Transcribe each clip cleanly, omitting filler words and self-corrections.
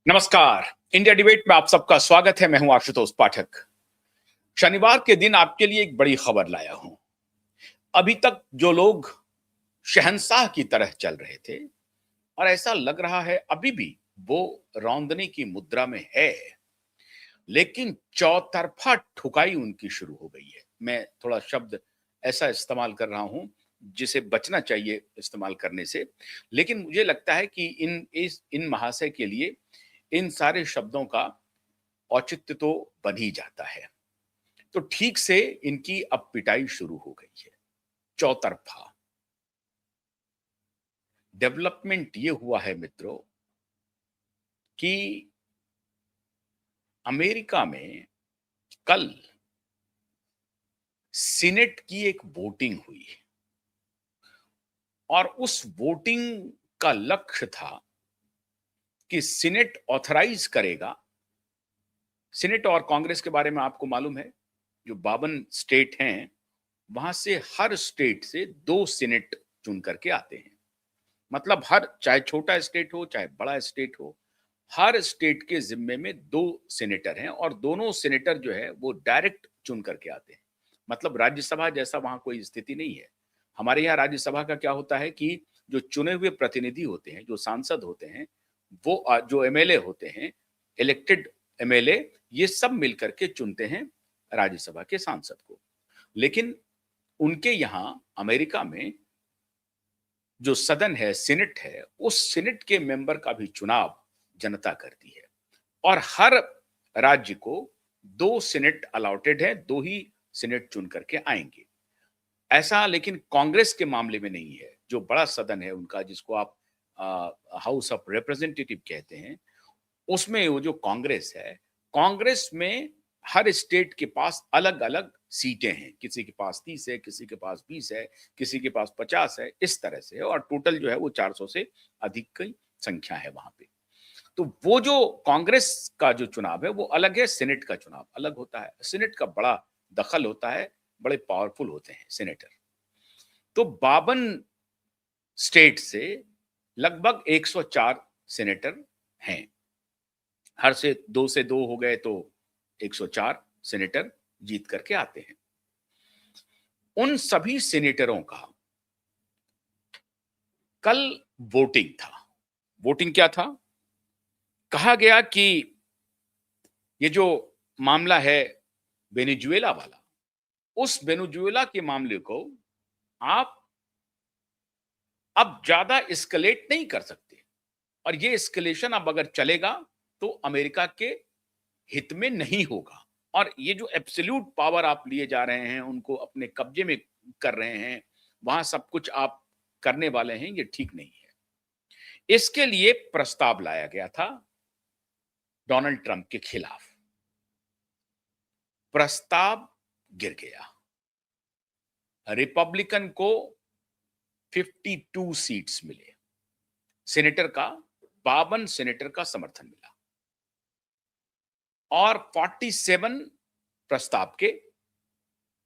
नमस्कार। India debate में आप सबका स्वागत है। मैं हूं आशुतोष पाठक। शनिवार के दिन आपके लिए एक बड़ी खबर लाया हूं। अभी तक जो लोग शहंशाह की तरह चल रहे थे और ऐसा लग रहा है अभी भी वो रौंदने की मुद्रा में है, लेकिन चौतरफा ठुकाई उनकी शुरू हो गई है। मैं थोड़ा शब्द ऐसा इस्तेमाल कर रहा हूं जिसे बचना चाहिए इस्तेमाल करने से, लेकिन मुझे लगता है कि इन महाशय के लिए इन सारे शब्दों का औचित्य तो बन ही जाता है। तो ठीक से इनकी अब पिटाई शुरू हो गई है, चौतरफा। डेवलपमेंट ये हुआ है मित्रों कि अमेरिका में कल सीनेट की एक वोटिंग हुई और उस वोटिंग का लक्ष्य था कि सीनेट ऑथराइज करेगा। सीनेट और कांग्रेस के बारे में आपको मालूम है, जो 52 स्टेट हैं वहां से हर स्टेट से 2 सीनेट चुन करके आते हैं। मतलब हर, चाहे छोटा स्टेट हो चाहे बड़ा स्टेट हो, हर स्टेट के जिम्मे में 2 सीनेटर हैं और दोनों सीनेटर जो है वो डायरेक्ट चुन करके आते हैं। मतलब राज्यसभा जैसा वहां कोई स्थिति नहीं है। हमारे यहाँ राज्यसभा का क्या होता है कि जो चुने हुए प्रतिनिधि होते हैं, जो सांसद होते हैं, वो जो एमएलए होते हैं, इलेक्टेड एमएलए, ये सब मिलकर के चुनते हैं राज्यसभा के सांसद को। लेकिन उनके यहाँ अमेरिका में जो सदन है, सीनेट है, उस सीनेट के मेंबर का भी चुनाव जनता करती है और हर राज्य को 2 सीनेट अलॉटेड है, 2 ही सीनेट चुन करके आएंगे। ऐसा लेकिन कांग्रेस के मामले में नहीं है। जो बड़ा सदन है उनका, जिसको आप हाउस ऑफ रिप्रेजेंटेटिव कहते हैं, उसमें वो जो कांग्रेस है, कांग्रेस में हर स्टेट के पास अलग अलग सीटें हैं। किसी के पास 30 है, किसी के पास 20 है, किसी के पास 50 है, इस तरह से। और टोटल जो है वो 400 से अधिक की संख्या है वहां पे। तो वो जो कांग्रेस का जो चुनाव है वो अलग है, सीनेट का चुनाव अलग होता है। सीनेट का बड़ा दखल होता है, बड़े पावरफुल होते हैं सीनेटर। तो 52 स्टेट से लगभग 104 सीनेटर हैं। हर से 2 हो गए तो 104 सीनेटर जीत करके आते हैं। उन सभी सीनेटरों का कल वोटिंग था। वोटिंग क्या था? कहा गया कि ये जो मामला है वेनेजुएला वाला, उस वेनेजुएला के मामले को आप अब ज्यादा एस्केलेट नहीं कर सकते, और ये एस्केलेशन अब अगर चलेगा तो अमेरिका के हित में नहीं होगा। और ये जो एब्सोल्यूट पावर आप लिए जा रहे हैं, उनको अपने कब्जे में कर रहे हैं, वहां सब कुछ आप करने वाले हैं, ये ठीक नहीं है। इसके लिए प्रस्ताव लाया गया था डोनाल्ड ट्रंप के खिलाफ। प्रस्ताव गिर गया। रिपब्लिकन को 52 सीट्स मिले, सेनेटर का 52 सेनेटर का समर्थन मिला और 47 प्रस्ताव के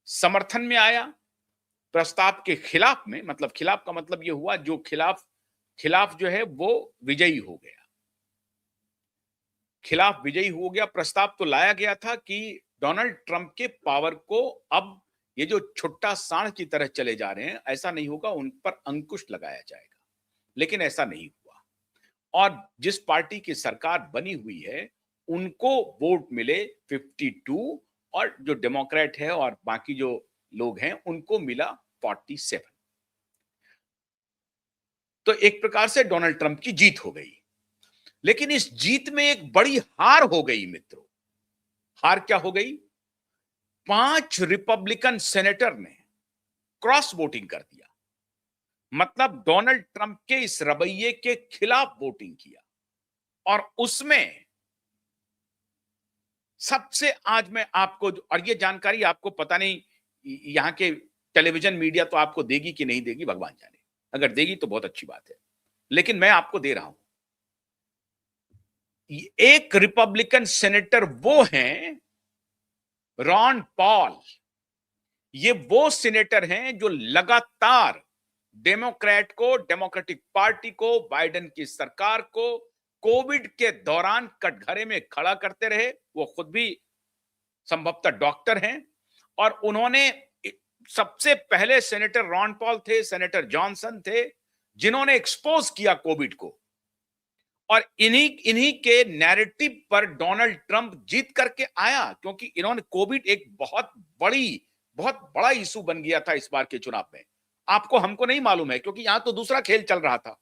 समर्थन में आया। प्रस्ताव के खिलाफ में, मतलब खिलाफ का मतलब यह हुआ जो खिलाफ जो है वो विजयी हो गया। खिलाफ विजयी हो गया। प्रस्ताव तो लाया गया था कि डोनाल्ड ट्रंप के पावर को अब ये जो छुट्टा सांड की तरह चले जा रहे हैं, ऐसा नहीं होगा, उन पर अंकुश लगाया जाएगा। लेकिन ऐसा नहीं हुआ और जिस पार्टी की सरकार बनी हुई है उनको वोट मिले 52 और जो डेमोक्रेट है और बाकी जो लोग हैं उनको मिला 47। तो एक प्रकार से डोनाल्ड ट्रंप की जीत हो गई। लेकिन इस जीत में एक बड़ी हार हो गई मित्रों। हार क्या हो गई? 5 रिपब्लिकन सेनेटर ने क्रॉस वोटिंग कर दिया। मतलब डोनाल्ड ट्रंप के इस रवैये के खिलाफ वोटिंग किया। और उसमें सबसे, आज मैं आपको, और ये जानकारी आपको पता नहीं यहां के टेलीविजन मीडिया तो आपको देगी कि नहीं देगी, भगवान जाने। अगर देगी तो बहुत अच्छी बात है, लेकिन मैं आपको दे रहा हूं। एक रिपब्लिकन सेनेटर वो हैं रॉन पॉल। ये वो सीनेटर हैं जो लगातार डेमोक्रेटिक पार्टी को, बाइडेन की सरकार को कोविड के दौरान कटघरे में खड़ा करते रहे। वो खुद भी संभवतः डॉक्टर हैं और उन्होंने सबसे पहले सेनेटर रॉन पॉल थे, सेनेटर जॉनसन थे, जिन्होंने एक्सपोज किया कोविड को। और इन्हीं इन्हीं के नैरेटिव पर डोनाल्ड ट्रंप जीत करके आया, क्योंकि इन्होंने कोविड एक बहुत बड़ा इशू बन गया था इस बार के चुनाव में। आपको हमको नहीं मालूम है, क्योंकि यहां तो दूसरा खेल चल रहा था।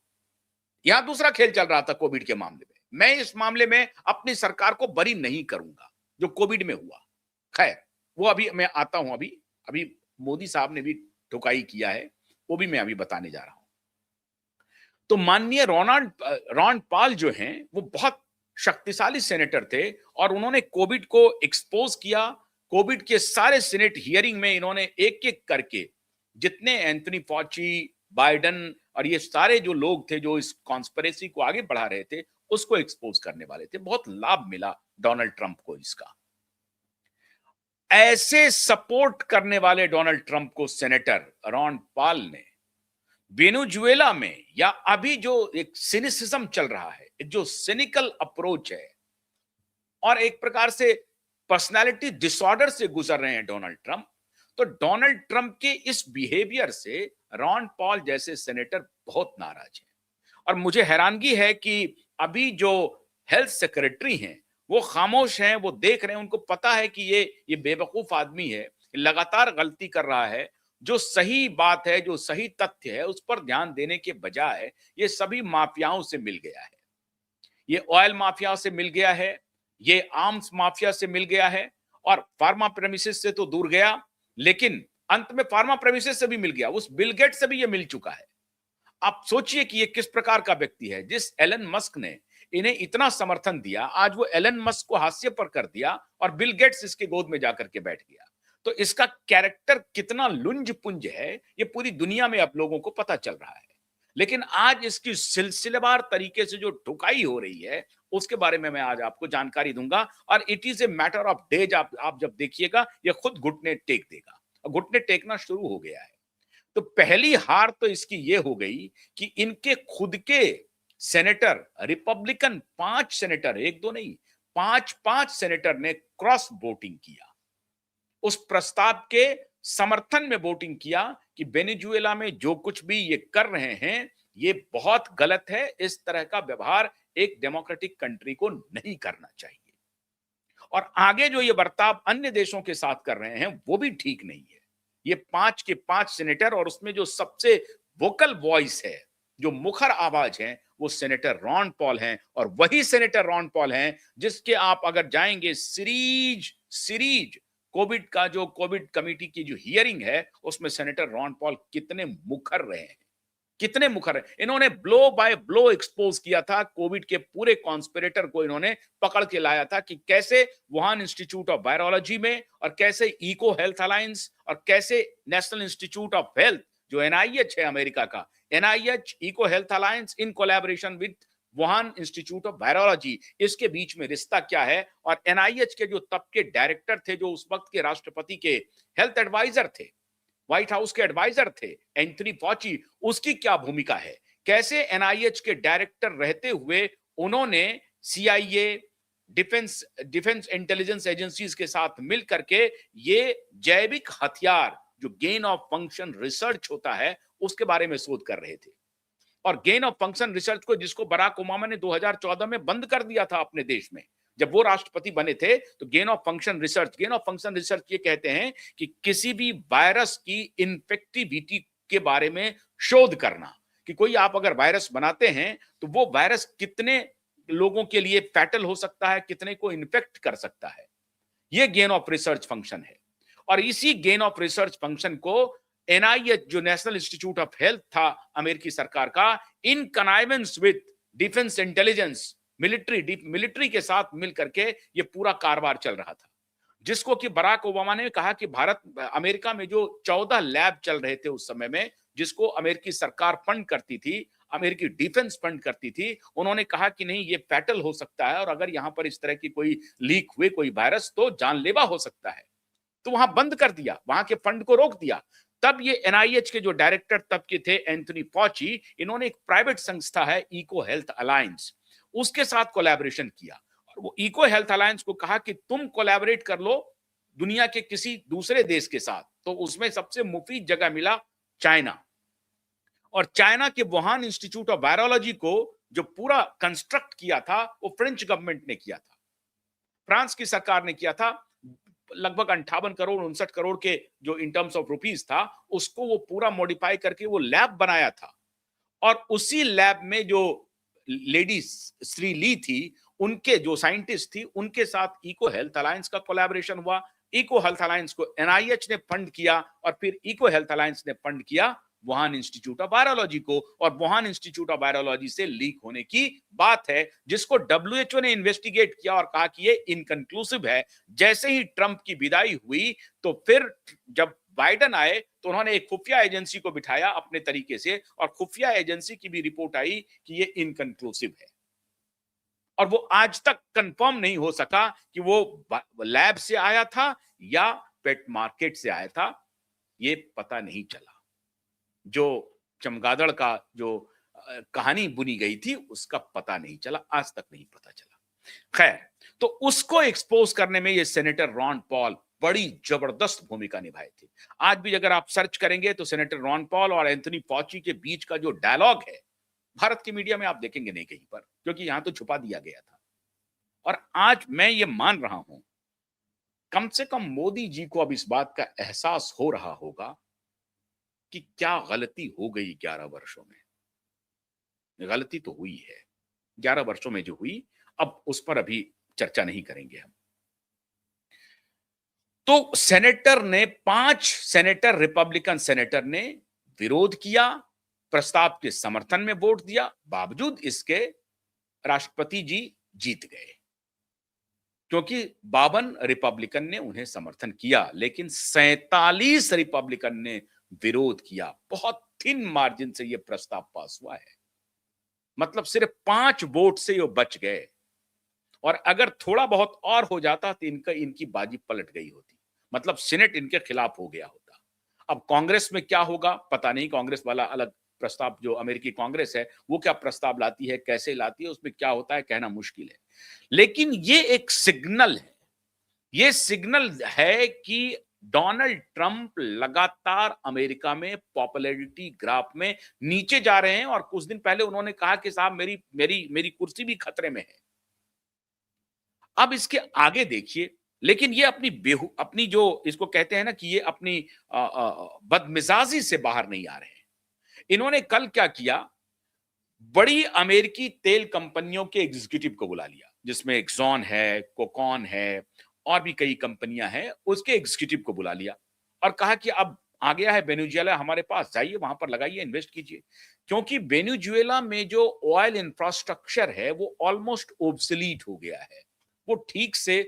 यहां दूसरा खेल चल रहा था कोविड के मामले में। मैं इस मामले में अपनी सरकार को बरी नहीं करूंगा जो कोविड में हुआ। खैर, वो अभी मैं आता हूं। अभी अभी मोदी साहब ने भी ठुकाई किया है, वो भी मैं अभी बताने जा रहा हूं। तो माननीय रॉन पॉल जो हैं, वो बहुत शक्तिशाली सेनेटर थे और उन्होंने कोविड को एक्सपोज किया। कोविड के सारे सीनेट हियरिंग में इन्होंने एक एक करके जितने एंथनी फॉची, बाइडेन और ये सारे जो लोग थे जो इस कॉन्स्पिरेसी को आगे बढ़ा रहे थे, उसको एक्सपोज करने वाले थे। बहुत लाभ मिला डोनाल्ड ट्रंप को इसका। ऐसे सपोर्ट करने वाले डोनाल्ड ट्रंप को सेनेटर रॉन पॉल ने वेनेजुएला में, या अभी जो एक सिनिसिज्म चल रहा है, एक जो सिनिकल अप्रोच है और एक प्रकार से पर्सनालिटी डिसऑर्डर से गुजर रहे हैं डोनाल्ड ट्रंप, तो डोनाल्ड ट्रंप के इस बिहेवियर से रॉन पॉल जैसे सेनेटर बहुत नाराज हैं। और मुझे हैरानगी है कि अभी जो हेल्थ सेक्रेटरी हैं वो खामोश हैं, वो देख रहे हैं, उनको पता है कि ये बेवकूफ आदमी है, लगातार गलती कर रहा है। जो सही बात है, जो सही तथ्य है, उस पर ध्यान देने के बजाय ये सभी माफियाओं से मिल गया है। ये ऑयल माफिया से मिल गया है, ये आर्म्स माफिया से मिल गया है, और फार्मा प्रेमिसेस से तो दूर गया, लेकिन अंत में फार्मा प्रेमिसेस से भी मिल गया। उस बिल गेट से भी ये मिल चुका है। आप सोचिए कि ये किस प्रकार का व्यक्ति है। जिस एलन मस्क ने इन्हें इतना समर्थन दिया, आज वो एलन मस्क को हास्य पर कर दिया और बिल गेट्स इसके गोद में जाकर के बैठ गया। तो इसका कैरेक्टर कितना लुंज पुंज है, ये पूरी दुनिया में अब लोगों को पता चल रहा है। लेकिन आज इसकी सिलसिलेवार तरीके से जो ठुकाई हो रही है, उसके बारे में मैं आज आपको जानकारी दूंगा। और it is a matter of days. आप जब देखिएगा, ये खुद घुटने टेक देगा, और घुटने टेकना शुरू हो गया है। तो पहली हार तो इसकी ये हो गई कि इनके खुद के सेनेटर, रिपब्लिकन 5 सेनेटर, एक दो नहीं, 5 सेनेटर ने क्रॉस वोटिंग किया। उस प्रस्ताव के समर्थन में वोटिंग किया कि वेनेजुएला में जो कुछ भी ये कर रहे हैं, ये बहुत गलत है। इस तरह का व्यवहार एक डेमोक्रेटिक कंट्री को नहीं करना चाहिए। और आगे जो ये बर्ताव अन्य देशों के साथ कर रहे हैं, वो भी ठीक नहीं है। ये 5 के 5 सेनेटर, और उसमें जो सबसे वोकल वॉइस है, जो मुखर आवाज है, वो सेनेटर रॉन पॉल हैं। और वही सेनेटर रॉन पॉल हैं जिसके आप अगर जाएंगे सीरीज कोविड कमेटी की जो हियरिंग है, उसमें सेनेटर रॉन पॉल कितने मुखर रहे हैं, कितने मुखर है। इन्होंने ब्लो बाय ब्लो एक्सपोज किया था कोविड के पूरे कॉन्स्पिरेटर को। इन्होंने पकड़ के लाया था कि कैसे वुहान इंस्टीट्यूट ऑफ वायरोलॉजी में, और कैसे इको हेल्थ अलायंस, और कैसे नेशनल इंस्टीट्यूट ऑफ हेल्थ जो एनआईएच है अमेरिका का, NIH Eco Health Alliance in collaboration with Wuhan Institute of Virology, इसके बीच में रिश्ता क्या है। और एनआईएच के जो तब के डायरेक्टर थे, जो उस वक्त के राष्ट्रपति के हेल्थ एडवाइजर थे, व्हाइट हाउस के एडवाइजर थे, एंथनी फॉची, उसकी क्या भूमिका है। कैसे एनआईएच के डायरेक्टर रहते हुए उन्होंने सीआईए, डिफेंस इंटेलिजेंस एजेंसीज के साथ मिल करके ये जैविक हथियार जो गेन ऑफ फंक्शन रिसर्च होता है, उसके बारे में शोध कर रहे थे। और गेन ऑफ फंक्शन रिसर्च को, जिसको बराक ओबामा ने 2014 में बंद कर दिया था अपने देश में, जब वो राष्ट्रपति बने थे, तो गेन ऑफ फंक्शन रिसर्च ये कहते हैं कि किसी भी वायरस की इन्फेक्टिविटी के बारे में शोध करना, कि कोई आप अगर वायरस बनाते हैं तो वो वायरस कितने लोगों के लिए फैटल हो सकता है, कितने को इन्फेक्ट कर सकता है। ये गेन ऑफ रिसर्च फंक्शन है। और इसी गेन ऑफ रिसर्च फंक्शन को एनआईएच, जो नेशनल इंस्टीट्यूट ऑफ हेल्थ था अमेरिकी सरकार का, इन connivance with defence intelligence, military के साथ मिलकर के ये पूरा कारोबार चल रहा था। जिसको कि बराक ओबामा ने कहा कि अमेरिका में जो 14 लैब चल रहे थे उस समय में, जिसको अमेरिकी सरकार फंड करती थी, अमेरिकी डिफेंस फंड करती थी, उन्होंने कहा कि नहीं, ये फैटल हो सकता है, और अगर यहां पर इस तरह की कोई लीक हुए कोई वायरस, तो जानलेवा हो सकता है। तो वहां बंद कर दिया, वहां के फंड को रोक दिया। तब ये एनआईएच के जो डायरेक्टर तब के थे, एंथनी फॉची, इन्होंने एक प्राइवेट संस्था है इको हेल्थ अलायंस, उसके साथ कोलैबोरेशन किया और वो इको हेल्थ अलायंस को कहा कि तुम कोलैबोरेट कर लो दुनिया के किसी दूसरे देश के साथ। तो उसमें सबसे मुफीद जगह मिला चाइना, और चाइना के वुहान इंस्टीट्यूट ऑफ वायरोलॉजी को जो पूरा कंस्ट्रक्ट किया था वो फ्रेंच गवर्नमेंट ने किया था, फ्रांस की सरकार ने किया था। लगभग 58 करोड़ 59 करोड़ के जो इन टर्म्स ऑफ रुपीस था, उसको वो पूरा मॉडिफाई करके वो लैब बनाया था। और उसी लैब में जो लेडी श्री ली थी, उनके जो साइंटिस्ट थी, उनके साथ इको हेल्थ अलायंस का कोलैबोरेशन हुआ। इको हेल्थ अलायंस को एनआईएच ने फंड किया और फिर इको हेल्थ अलायंस ने फंड किया वुहान इंस्टीट्यूट ऑफ वायरोलॉजी को, और वुहान इंस्टीट्यूट ऑफ वायरोलॉजी से लीक होने की बात है, जिसको डब्ल्यूएचओ ने इन्वेस्टिगेट किया और कहा कि ये इनकंक्लूसिव है। जैसे ही ट्रंप की विदाई हुई तो फिर जब बाइडेन आए तो उन्होंने एक खुफिया एजेंसी को बिठाया अपने तरीके से, और खुफिया एजेंसी की भी रिपोर्ट आई कि ये इनकंक्लूसिव है। और वो आज तक कंफर्म नहीं हो सका कि वो लैब से आया था या पेट मार्केट से आया था, ये पता नहीं चला। जो चमगादड़ का जो कहानी बुनी गई थी उसका पता नहीं चला, आज तक नहीं पता चला। खैर, तो उसको एक्सपोज करने में ये सेनेटर रॉन पॉल बड़ी जबरदस्त भूमिका निभाए थे। आज भी अगर आप सर्च करेंगे तो सेनेटर रॉन पॉल और एंथनी फॉची के बीच का जो डायलॉग है, भारत की मीडिया में आप देखेंगे नहीं कहीं पर, क्योंकि यहां तो छुपा दिया गया था। और आज मैं ये मान रहा हूं, कम से कम मोदी जी को अब इस बात का एहसास हो रहा होगा कि क्या गलती हो गई 11 वर्षों में। गलती तो हुई है 11 वर्षों में जो हुई, अब उस पर अभी चर्चा नहीं करेंगे हम। तो सेनेटर ने 5 सेनेटर, रिपब्लिकन सेनेटर ने विरोध किया, प्रस्ताव के समर्थन में वोट दिया, बावजूद इसके राष्ट्रपति जी जीत गए, क्योंकि 52 रिपब्लिकन ने उन्हें समर्थन किया, लेकिन 47 रिपब्लिकन ने विरोध किया। बहुत थिन मार्जिन से यह प्रस्ताव पास हुआ है, मतलब सिर्फ 5 वोट से ये बच गए, और अगर थोड़ा बहुत और हो जाता तो इनकी बाजी पलट गई होती, मतलब सीनेट इनके खिलाफ हो गया होता। अब कांग्रेस में क्या होगा पता नहीं, कांग्रेस वाला अलग प्रस्ताव, जो अमेरिकी कांग्रेस है वो क्या प्रस्ताव लाती है, कैसे लाती है, उसमें क्या होता है कहना मुश्किल है। लेकिन ये एक सिग्नल है, ये सिग्नल है कि डोनाल्ड ट्रंप लगातार अमेरिका में पॉपुलैरिटी ग्राफ में नीचे जा रहे हैं, और कुछ दिन पहले उन्होंने कहा कि साहब मेरी मेरी मेरी कुर्सी भी खतरे में है। अब इसके आगे देखिए, लेकिन ये अपनी जो इसको कहते हैं ना कि ये अपनी बदमिजाजी से बाहर नहीं आ रहे हैं। इन्होंने कल क्या किया, बड़ी अमेरिकी तेल कंपनियों के एग्जीक्यूटिव को बुला लिया, जिसमें एक्सॉन है, कोकॉन है, और भी कई कंपनियां हैं, उसके एग्जीक्यूटिव को बुला लिया और कहा कि अब आ गया है वेनेजुएला हमारे पास, जाइए वहां पर लगाइए, इन्वेस्ट कीजिए, क्योंकि वेनेजुएला में जो ऑयल इंफ्रास्ट्रक्चर है वो ऑलमोस्ट ओब्सोलीट हो गया है, वो ठीक से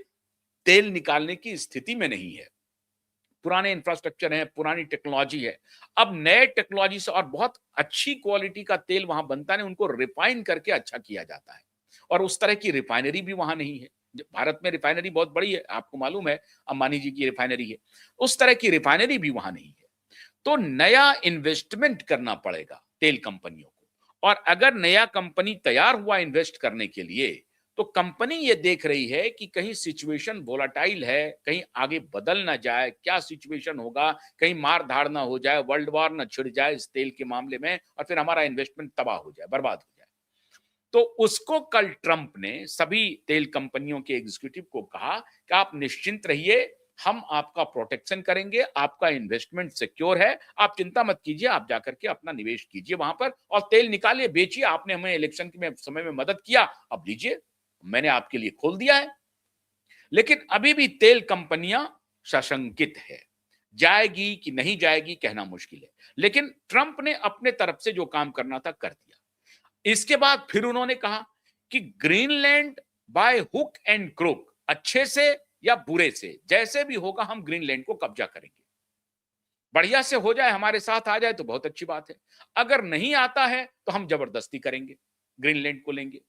तेल निकालने की स्थिति में नहीं है। पुराने इंफ्रास्ट्रक्चर है, पुरानी टेक्नोलॉजी है। अब नए टेक्नोलॉजी से और बहुत अच्छी क्वालिटी का तेल वहां बनता है, उनको रिफाइन करके अच्छा किया जाता है, और उस तरह की रिफाइनरी भी वहां नहीं है। भारत में रिफाइनरी बहुत बड़ी है, आपको मालूम है, अंबानी जी की रिफाइनरी है, उस तरह की रिफाइनरी भी वहां नहीं है। तो नया इन्वेस्टमेंट करना पड़ेगा तेल कंपनियों को, और अगर नया कंपनी तैयार हुआ इन्वेस्ट करने के लिए, तो कंपनी ये देख रही है कि कहीं सिचुएशन वोलाटाइल है, कहीं आगे बदल ना जाए, क्या सिचुएशन होगा, कहीं मार धाड़ ना हो जाए, वर्ल्ड वॉर ना छिड़ जाए इस तेल के मामले में, और फिर हमारा इन्वेस्टमेंट तबाह हो जाए, बर्बाद हो जाए। तो उसको कल ट्रंप ने सभी तेल कंपनियों के एग्जीक्यूटिव को कहा कि आप निश्चिंत रहिए, हम आपका प्रोटेक्शन करेंगे, आपका इन्वेस्टमेंट सिक्योर है, आप चिंता मत कीजिए, आप जाकर के अपना निवेश कीजिए वहां पर और तेल निकालिए, बेचिए, आपने हमें इलेक्शन के समय में मदद किया, अब लीजिए, मैंने आपके लिए खोल दिया है। लेकिन अभी भी तेल कंपनियां सशंकित है, जाएगी कि नहीं जाएगी कहना मुश्किल है। लेकिन ट्रंप ने अपने तरफ से जो काम करना था कर दिया। इसके बाद फिर उन्होंने कहा कि Greenland by hook and crook, अच्छे से या बुरे से, जैसे भी होगा हम ग्रीनलैंड को कब्जा करेंगे। बढ़िया से हो जाए, हमारे साथ आ जाए तो बहुत अच्छी बात है, अगर नहीं आता है तो हम जबरदस्ती करेंगे, ग्रीनलैंड को लेंगे।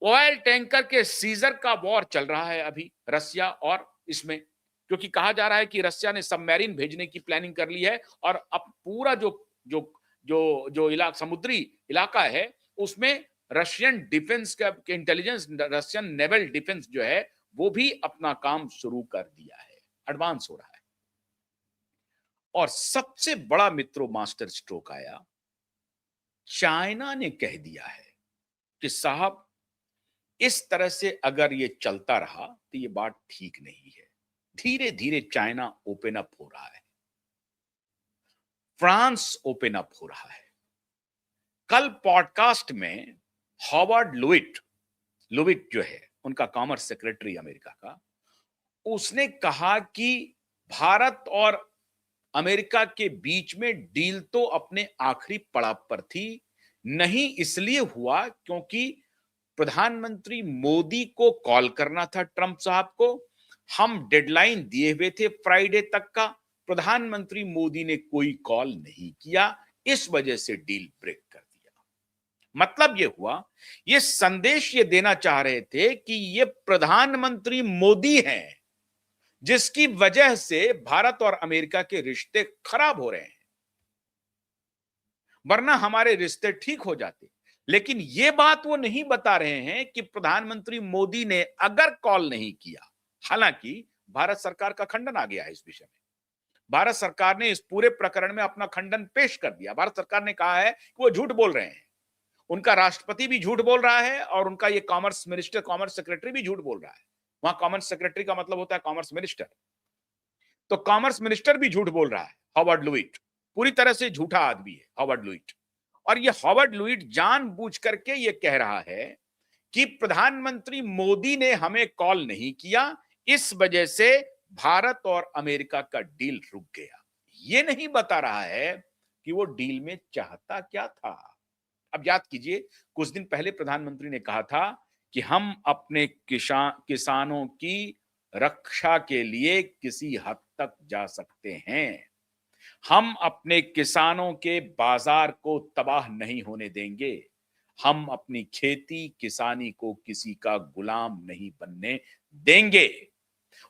ऑयल टैंकर के सीजर का वॉर चल रहा है अभी रसिया और इसमें, क्योंकि कहा जा रहा है कि रसिया ने सबमरीन भेजने की प्लानिंग कर ली है, और अब पूरा जो जो जो जो समुद्री इलाका है उसमें रशियन डिफेंस का इंटेलिजेंस, रशियन नेवल डिफेंस जो है वो भी अपना काम शुरू कर दिया है, एडवांस हो रहा है। और सबसे बड़ा मित्रों मास्टर स्ट्रोक आया, चाइना ने कह दिया है कि साहब इस तरह से अगर ये चलता रहा तो ये बात ठीक नहीं है। धीरे धीरे चाइना ओपन अप हो रहा है, फ्रांस ओपन अप हो रहा है। कल पॉडकास्ट में हॉवर्ड लुइट लुइट जो है उनका कॉमर्स सेक्रेटरी अमेरिका का, उसने कहा कि भारत और अमेरिका के बीच में डील तो अपने आखिरी पड़ाव पर थी, नहीं इसलिए हुआ क्योंकि प्रधानमंत्री मोदी को कॉल करना था ट्रंप साहब को, हम डेडलाइन दिए हुए थे फ्राइडे तक का, प्रधानमंत्री मोदी ने कोई कॉल नहीं किया, इस वजह से डील ब्रेक कर दिया। मतलब ये हुआ, ये संदेश ये देना चाह रहे थे कि ये प्रधानमंत्री मोदी हैं जिसकी वजह से भारत और अमेरिका के रिश्ते खराब हो रहे हैं, वरना हमारे रिश्ते ठीक हो जाते। लेकिन ये बात वो नहीं बता रहे हैं कि प्रधानमंत्री मोदी ने अगर कॉल नहीं किया, हालांकि भारत सरकार का खंडन आ गया है इस विषय में, भारत सरकार ने इस पूरे प्रकरण में अपना खंडन पेश कर दिया। भारत सरकार ने कहा है कि वो झूठ बोल रहे हैं, उनका राष्ट्रपति भी झूठ बोल रहा है और उनका ये कॉमर्स मिनिस्टर, कॉमर्स सेक्रेटरी भी झूठ बोल रहा है। वहां कॉमर्स सेक्रेटरी का मतलब होता है कॉमर्स मिनिस्टर, तो कॉमर्स मिनिस्टर भी झूठ बोल रहा है। हॉवर्ड लुइट पूरी तरह से झूठा आदमी है हॉवर्ड लुइट, और ये हॉवर्ड लुइट जानबूझ करके ये कह रहा है कि प्रधानमंत्री मोदी ने हमें कॉल नहीं किया, इस वजह से भारत और अमेरिका का डील रुक गया। ये नहीं बता रहा है कि वो डील में चाहता क्या था। अब याद कीजिए, कुछ दिन पहले प्रधानमंत्री ने कहा था कि हम अपने किसानों की रक्षा के लिए किसी हद तक जा सकते हैं, हम अपने किसानों के बाजार को तबाह नहीं होने देंगे, हम अपनी खेती किसानी को किसी का गुलाम नहीं बनने देंगे।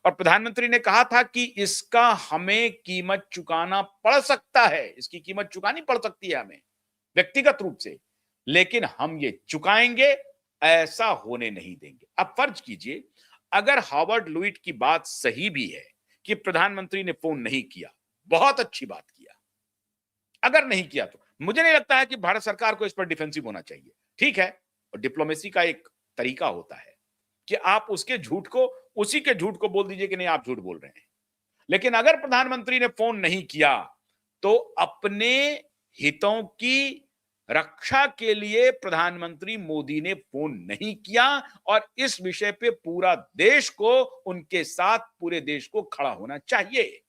और प्रधानमंत्री ने कहा था कि इसका हमें कीमत चुकाना पड़ सकता है, इसकी कीमत चुकानी पड़ सकती है हमें व्यक्तिगत रूप से, लेकिन हम ये चुकाएंगे, ऐसा होने नहीं देंगे। अब फर्ज कीजिए अगर हॉवर्ड लुइट की बात सही भी है कि प्रधानमंत्री ने फोन नहीं किया, बहुत अच्छी बात किया, अगर नहीं किया तो मुझे नहीं लगता है कि भारत सरकार को इस पर डिफेंसिव होना चाहिए। ठीक है, और डिप्लोमेसी का एक तरीका होता है कि आप उसके झूठ को, उसी के झूठ को बोल दीजिए कि नहीं आप झूठ बोल रहे हैं। लेकिन अगर प्रधानमंत्री ने फोन नहीं किया तो अपने हितों की रक्षा के लिए प्रधानमंत्री मोदी ने फोन नहीं किया, और इस विषय पे पूरा देश को, उनके साथ पूरे देश को खड़ा होना चाहिए।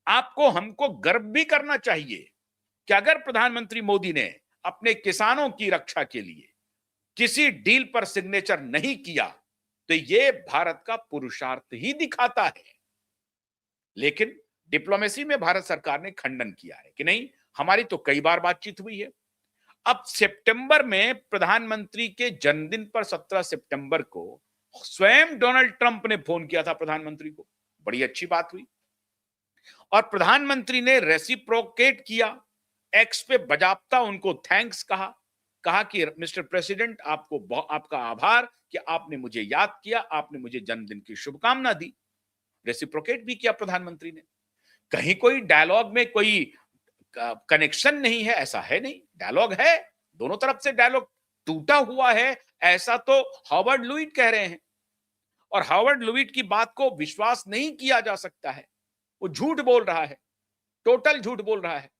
आपको हमको गर्व भी करना चाहिए कि अगर प्रधानमंत्री मोदी ने अपने किसानों की रक्षा के लिए किसी डील पर सिग्नेचर नहीं किया तो यह भारत का पुरुषार्थ ही दिखाता है। लेकिन डिप्लोमेसी में भारत सरकार ने खंडन किया है कि नहीं, हमारी तो कई बार बातचीत हुई है। अब सितंबर में प्रधानमंत्री के जन्मदिन पर 17 सितंबर को स्वयं डोनाल्ड ट्रंप ने फोन किया था प्रधानमंत्री को, बड़ी अच्छी बात हुई, और प्रधानमंत्री ने रेसिप्रोकेट किया, एक्स पे बजाबता उनको थैंक्स कहा कि मिस्टर प्रेसिडेंट आपको आपका आभार कि आपने मुझे याद किया, आपने मुझे जन्मदिन की शुभकामना दी। रेसिप्रोकेट भी किया प्रधानमंत्री ने। कहीं कोई डायलॉग में कोई कनेक्शन नहीं है, ऐसा है नहीं, डायलॉग है, दोनों तरफ से डायलॉग टूटा हुआ है, ऐसा तो हॉवर्ड लुइट कह रहे हैं। और हॉवर्ड लुइट की बात को विश्वास नहीं किया जा सकता है, वो झूठ बोल रहा है, टोटल झूठ बोल रहा है।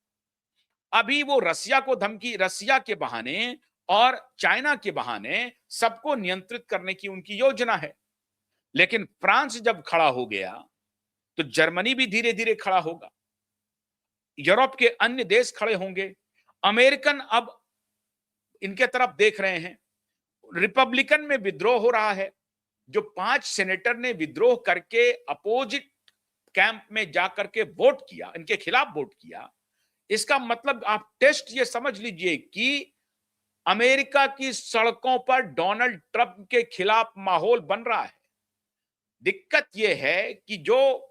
अभी वो रसिया को धमकी, रसिया के बहाने और चाइना के बहाने सबको नियंत्रित करने की उनकी योजना है। लेकिन फ्रांस जब खड़ा हो गया तो जर्मनी भी धीरे धीरे खड़ा होगा, यूरोप के अन्य देश खड़े होंगे, अमेरिकन अब इनके तरफ देख रहे हैं। रिपब्लिकन में विद्रोह हो रहा है, जो 5 सेनेटर ने विद्रोह करके अपोजिट कैंप में जाकर के वोट किया, इनके खिलाफ वोट किया, इसका मतलब आप टेस्ट ये समझ लीजिए कि अमेरिका की सड़कों पर डोनाल्ड ट्रंप के खिलाफ माहौल बन रहा है। दिक्कत यह है कि जो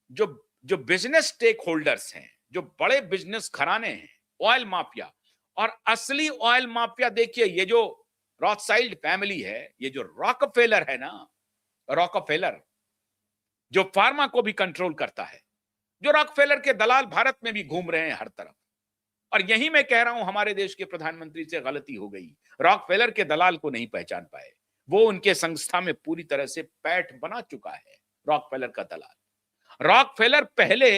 जो बिजनेस स्टेक होल्डर्स हैं, जो बड़े बिजनेस घराने हैं, ऑयल माफिया, और असली ऑयल माफिया देखिए, ये जो रॉथसाइल्ड फैमिली है, ये जो रॉकफेलर है ना, रॉकफेलर जो फार्मा को भी कंट्रोल करता है, जो रॉकफेलर के दलाल भारत में भी घूम रहे हैं हर तरफ। और यही मैं कह रहा हूं, हमारे देश के प्रधानमंत्री से गलती हो गई, रॉकफेलर के दलाल को नहीं पहचान पाए। वो उनके संस्था में पूरी तरह से पैठ बना चुका है रॉकफेलर का दलाल। रॉकफेलर पहले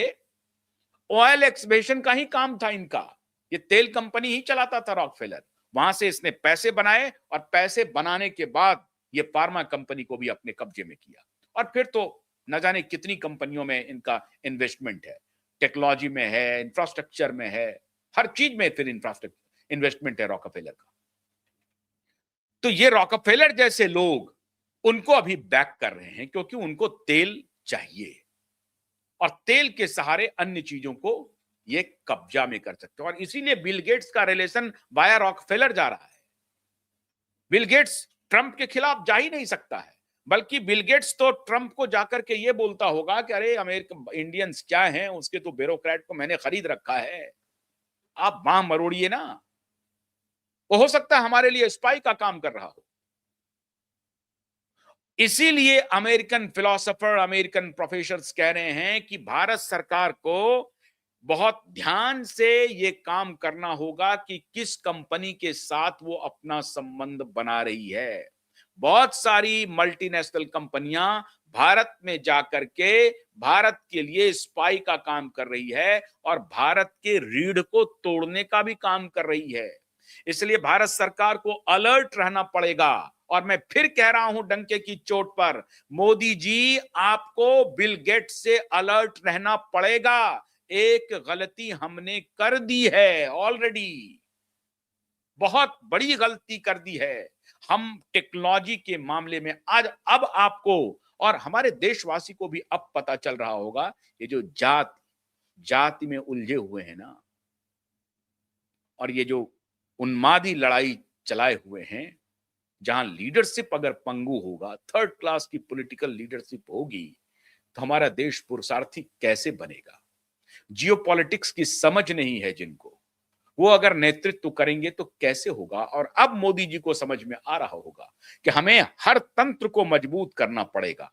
ऑयल एक्सप्लोरेशन का ही काम था इनका, ये तेल कंपनी ही चलाता था रॉकफेलर। वहां से इसने पैसे बनाए और पैसे बनाने के बाद ये फार्मा कंपनी को भी अपने कब्जे में किया। और फिर तो न जाने कितनी कंपनियों में इनका इन्वेस्टमेंट है, टेक्नोलॉजी में है, इंफ्रास्ट्रक्चर में है, हर चीज में फिर इंफ्रास्ट्रक्चर इन्वेस्टमेंट है रॉकफेलर का। तो ये रॉकफेलर जैसे लोग उनको अभी बैक कर रहे हैं, क्योंकि उनको तेल चाहिए और तेल के सहारे अन्य चीजों को ये कब्जा में कर सकते हैं। और इसीलिए बिल गेट्स का रिलेशन वाया रॉकफेलर जा रहा है। बिल गेट्स ट्रंप के खिलाफ जा ही नहीं सकता है, बल्कि बिल गेट्स तो ट्रंप को जाकर के ये बोलता होगा कि अरे अमेरिकन इंडियंस क्या हैं, उसके तो ब्यूरोक्रेट को मैंने खरीद रखा है, आप बांह मरोड़िए ना। वो हो सकता है हमारे लिए स्पाई का काम कर रहा हो। इसीलिए अमेरिकन फिलोसोफर, अमेरिकन प्रोफेसर्स कह रहे हैं कि भारत सरकार को बहुत ध्यान से ये काम करना होगा कि किस कंपनी के साथ वो अपना संबंध बना रही है। बहुत सारी मल्टीनेशनल कंपनियां भारत में जाकर के भारत के लिए स्पाई का काम कर रही है और भारत के रीढ़ को तोड़ने का भी काम कर रही है। इसलिए भारत सरकार को अलर्ट रहना पड़ेगा। और मैं फिर कह रहा हूं डंके की चोट पर, मोदी जी आपको बिल गेट्स से अलर्ट रहना पड़ेगा। एक गलती हमने कर दी है ऑलरेडी, बहुत बड़ी गलती कर दी है हम टेक्नोलॉजी के मामले में। आज अब आपको और हमारे देशवासी को भी अब पता चल रहा होगा, ये जो जाति में उलझे हुए हैं ना, और ये जो उन्मादी लड़ाई चलाए हुए हैं, जहां लीडरशिप अगर पंगु होगा, थर्ड क्लास की पॉलिटिकल लीडरशिप होगी, तो हमारा देश पुरुषार्थी कैसे बनेगा। जियोपॉलिटिक्स की समझ नहीं है जिनको, वो अगर नेतृत्व करेंगे तो कैसे होगा। और अब मोदी जी को समझ में आ रहा होगा कि हमें हर तंत्र को मजबूत करना पड़ेगा।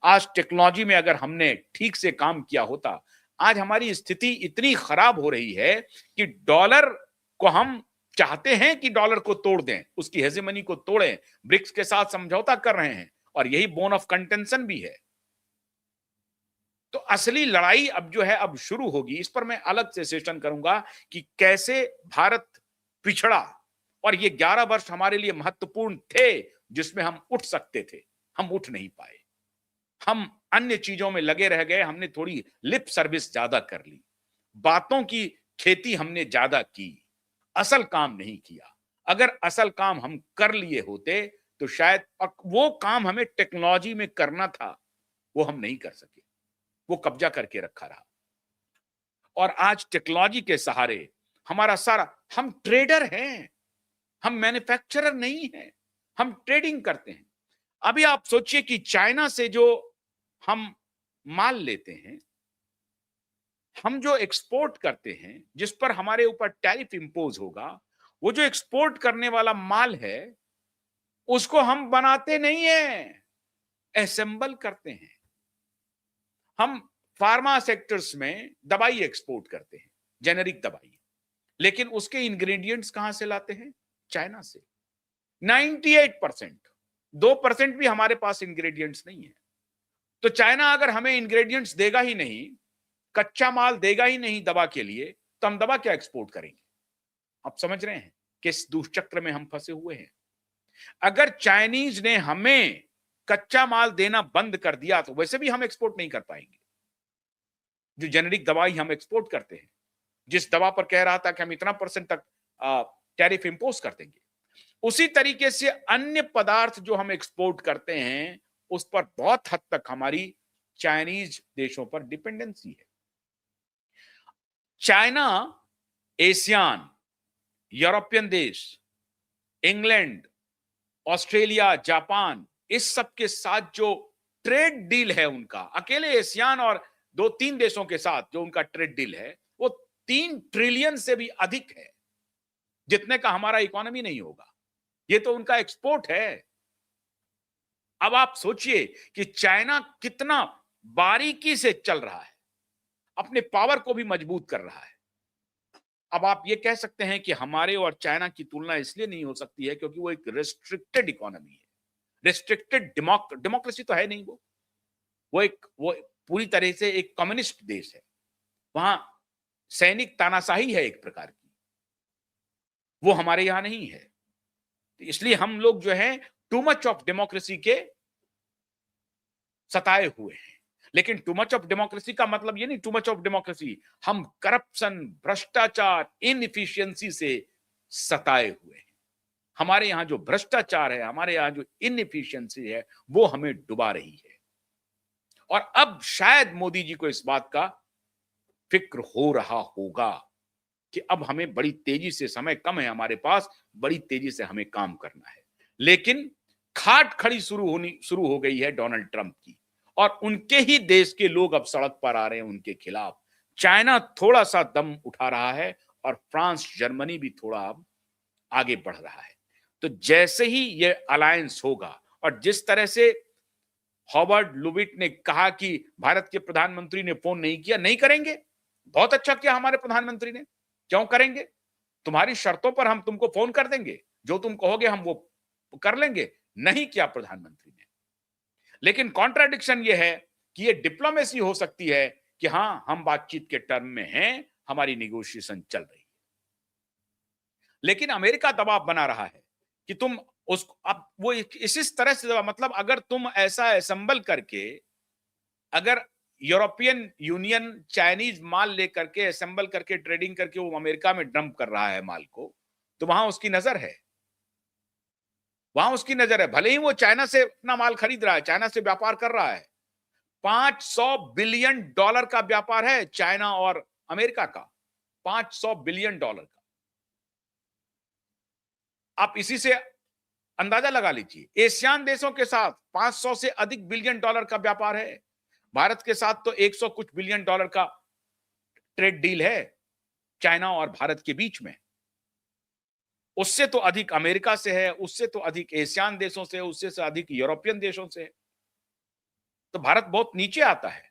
आज टेक्नोलॉजी में अगर हमने ठीक से काम किया होता, आज हमारी स्थिति इतनी खराब हो रही है कि डॉलर को हम चाहते हैं कि डॉलर को तोड़ दें, उसकी हेजेमनी को तोड़ें, ब्रिक्स के साथ समझौता कर रहे हैं और यही बोन ऑफ कंटेंशन भी है। तो असली लड़ाई अब जो है अब शुरू होगी। इस पर मैं अलग से सेशन करूंगा कि कैसे भारत पिछड़ा और ये 11 वर्ष हमारे लिए महत्वपूर्ण थे जिसमें हम उठ सकते थे, हम उठ नहीं पाए। हम अन्य चीजों में लगे रह गए, हमने थोड़ी लिप सर्विस ज्यादा कर ली, बातों की खेती हमने ज्यादा की, असल काम नहीं किया। अगर असल काम हम कर लिए होते तो शायद, वो काम हमें टेक्नोलॉजी में करना था, वो हम नहीं कर सके, वो कब्जा करके रखा रहा। और आज टेक्नोलॉजी के सहारे हमारा सारा, हम ट्रेडर हैं, हम मैन्युफैक्चरर नहीं हैं, हम ट्रेडिंग करते हैं। अभी आप सोचिए कि चाइना से जो हम माल लेते हैं, हम जो एक्सपोर्ट करते हैं, जिस पर हमारे ऊपर टैरिफ इंपोज होगा, वो जो एक्सपोर्ट करने वाला माल है उसको हम बनाते नहीं है, असेंबल करते हैं। हम फार्मा सेक्टर्स में दवाई एक्सपोर्ट करते हैं, जेनेरिक दवाई, लेकिन उसके इंग्रेडिएंट्स कहां से लाते हैं? चाइना से। 98%, 2% भी हमारे पास इंग्रेडिएंट्स नहीं है। तो चाइना अगर हमें इंग्रेडिएंट्स देगा ही नहीं, कच्चा माल देगा ही नहीं दवा के लिए, तो हम दवा क्या एक्सपोर्ट करेंगे? आप समझ रहे हैं किस दुष्चक्र में हम फंसे हुए हैं। अगर चाइनीज ने हमें कच्चा माल देना बंद कर दिया तो वैसे भी हम एक्सपोर्ट नहीं कर पाएंगे। जो जेनेरिक दवाई हम एक्सपोर्ट करते हैं, जिस दवा पर कह रहा था कि हम इतना % तक टैरिफ इंपोज कर देंगे, उसी तरीके से अन्य पदार्थ जो हम एक्सपोर्ट करते हैं उस पर बहुत हद तक हमारी चाइनीज देशों पर डिपेंडेंसी है। चाइना एशियान, यूरोपियन देश, इंग्लैंड, ऑस्ट्रेलिया, जापान, इस सब के साथ जो ट्रेड डील है उनका, अकेले एशियान और 2-3 देशों के साथ जो उनका ट्रेड डील है, वो 3 ट्रिलियन से भी अधिक है। जितने का हमारा इकोनॉमी नहीं होगा। ये तो उनका एक्सपोर्ट है। अब आप सोचिए कि चाइना कितना बारीकी से चल रहा है, अपने पावर को भी मजबूत कर रहा है। अब आप ये कह सकते हैं कि हमारे और चाइना की तुलना इसलिए नहीं हो सकती है क्योंकि वो एक रिस्ट्रिक्टेड इकोनॉमी है। रिस्ट्रिक्टेड डेमोक्रेसी तो है नहीं वो। वो पूरी तरह से एक कम्युनिस्ट देश है। वहां सैनिक तानाशाही है एक प्रकार की। वो हमारे यहां नहीं है। तो इसलिए हम लोग जो है टू मच ऑफ डेमोक्रेसी के सताए हुए हैं। लेकिन टू मच ऑफ डेमोक्रेसी का मतलब ये नहीं टू मच ऑफ डेमोक्रेसी, हम करप्शन, भ्रष्टाचार, इनएफिशिएंसी से सताए हुए हैं। हमारे यहां जो भ्रष्टाचार है, हमारे यहां जो इनएफिशिएंसी है, वो हमें डुबा रही है। और अब शायद मोदी जी को इस बात का फिक्र हो रहा होगा कि अब हमें बड़ी तेजी से, समय कम है हमारे पास, बड़ी तेजी से हमें काम करना है। लेकिन खाट खड़ी शुरू हो गई है डोनाल्ड ट्रंप की, और उनके ही देश के लोग अब सड़क पर आ रहे हैं उनके खिलाफ। चाइना थोड़ा सा दम उठा रहा है और फ्रांस, जर्मनी भी थोड़ा अब आगे बढ़ रहा है। तो जैसे ही ये अलायंस होगा, और जिस तरह से हॉवर्ड लुबिट ने कहा कि भारत के प्रधानमंत्री ने फोन नहीं किया, नहीं करेंगे, बहुत अच्छा किया हमारे प्रधानमंत्री ने, क्यों करेंगे? तुम्हारी शर्तों पर हम तुमको फोन कर देंगे, जो तुम कहोगे हम वो कर लेंगे। नहीं किया प्रधानमंत्री ने। लेकिन कॉन्ट्राडिक्शन ये है कि ये डिप्लोमेसी हो सकती है कि हां, हम बातचीत के टर्म में हैं, हमारी निगोशिएशन चल रही है। लेकिन अमेरिका दबाव बना रहा है कि तुम उस अब वो इस तरह से, मतलब अगर तुम ऐसा असेंबल करके, अगर यूरोपियन यूनियन चाइनीज माल लेकर के असेंबल करके ट्रेडिंग करके वो अमेरिका में डंप कर रहा है माल को, तो वहां उसकी नजर है, वहां उसकी नजर है। भले ही वो चाइना से अपना माल खरीद रहा है, चाइना से व्यापार कर रहा है। 500 बिलियन डॉलर का व्यापार है चाइना और अमेरिका का, 500 बिलियन डॉलर का। आप इसी से अंदाजा लगा लीजिए। एशियान देशों के साथ 500 से अधिक बिलियन डॉलर का व्यापार है। भारत के साथ तो 100 कुछ बिलियन डॉलर का ट्रेड डील है चाइना और भारत के बीच में। उससे तो अधिक अमेरिका से है, उससे तो अधिक एशियान देशों से, उससे से अधिक यूरोपियन देशों से है। तो भारत बहुत नीचे आता है।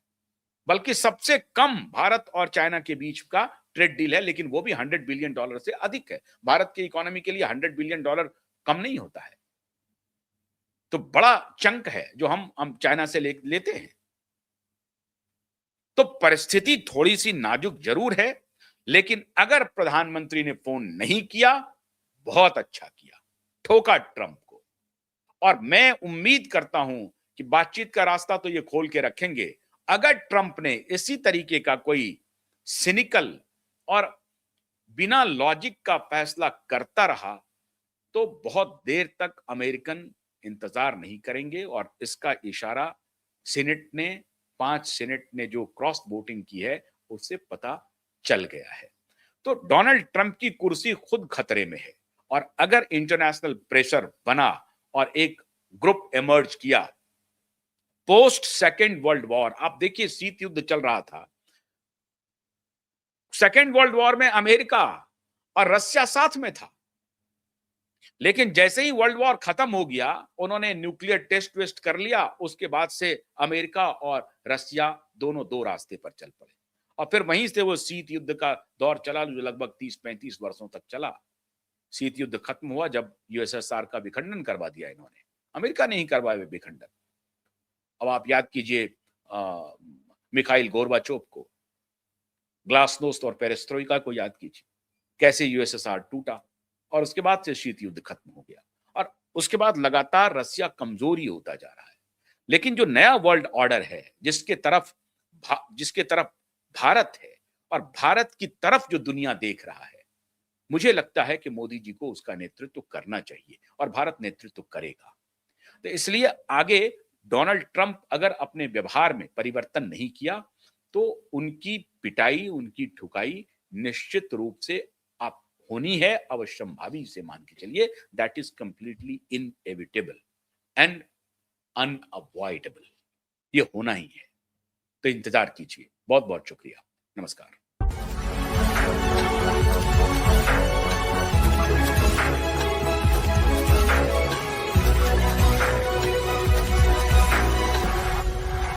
बल्कि सबसे कम भारत और चाइना के बीच का ट्रेड डील है, लेकिन वो भी 100 बिलियन डॉलर से अधिक है। भारत की इकोनॉमी के लिए 100 बिलियन डॉलर कम नहीं होता है। तो बड़ा चंक है जो हम चाइना से लेते हैं। तो परिस्थिति थोड़ी सी नाजुक जरूर है, लेकिन अगर प्रधानमंत्री ने फोन नहीं किया, बहुत अच्छा किया, ठोका ट्रंप को। और मैं उम्मीद करता हूं कि बातचीत का रास्ता तो ये खोल के रखेंगे। अगर ट्रंप ने इसी तरीके का कोई सिनिकल और बिना लॉजिक का फैसला करता रहा, तो बहुत देर तक अमेरिकन इंतजार नहीं करेंगे। और इसका इशारा सीनेट ने, 5 सीनेट ने जो क्रॉस वोटिंग की है, उससे पता चल गया है। तो डोनाल्ड ट्रंप की कुर्सी खुद खतरे में है। और अगर इंटरनेशनल प्रेशर बना और एक ग्रुप इमर्ज किया पोस्ट सेकेंड वर्ल्ड वॉर, आप देखिए शीत युद्ध चल रहा था। सेकेंड वर्ल्ड वॉर में अमेरिका और रशिया साथ में था, लेकिन जैसे ही वर्ल्ड वॉर खत्म हो गया, उन्होंने न्यूक्लियर टेस्ट वेस्ट कर लिया। उसके बाद से अमेरिका और रशिया दोनों दो रास्ते पर चल पड़े, और फिर वहीं से वो शीत युद्ध का दौर चला जो लगभग 30-35 वर्षों तक चला। शीत युद्ध खत्म हुआ जब यूएसएसआर का विखंडन करवा दिया इन्होंने, अमेरिका ने ही करवाया विखंडन। अब आप याद कीजिए मिखाइल गोर्बाचोव को, ग्लासनोस्त और पेरेस्ट्रोइका को याद कीजिए, कैसे यूएसएसआर टूटा और उसके बाद से शीत युद्ध खत्म हो गया। और उसके बाद लगातार रशिया कमजोरी होता जा रहा है। लेकिन जो नया वर्ल्ड ऑर्डर है, जिसके तरफ भारत है, और भारत की तरफ जो दुनिया देख रहा है, मुझे लगता है कि मोदी जी को उसका नेतृत्व करना चाहिए, और भारत नेतृत्व करेगा। तो इसलिए आगे डोनाल्ड ट्रंप अगर अपने व्यवहार में परिवर्तन नहीं किया, तो उनकी पिटाई, उनकी ठुकाई निश्चित रूप से आप होनी है, अवश्यंभावी से मान के चलिए। That is completely inevitable and unavoidable. ये होना ही है। तो इंतजार कीजिए। बहुत बहुत शुक्रिया। नमस्कार।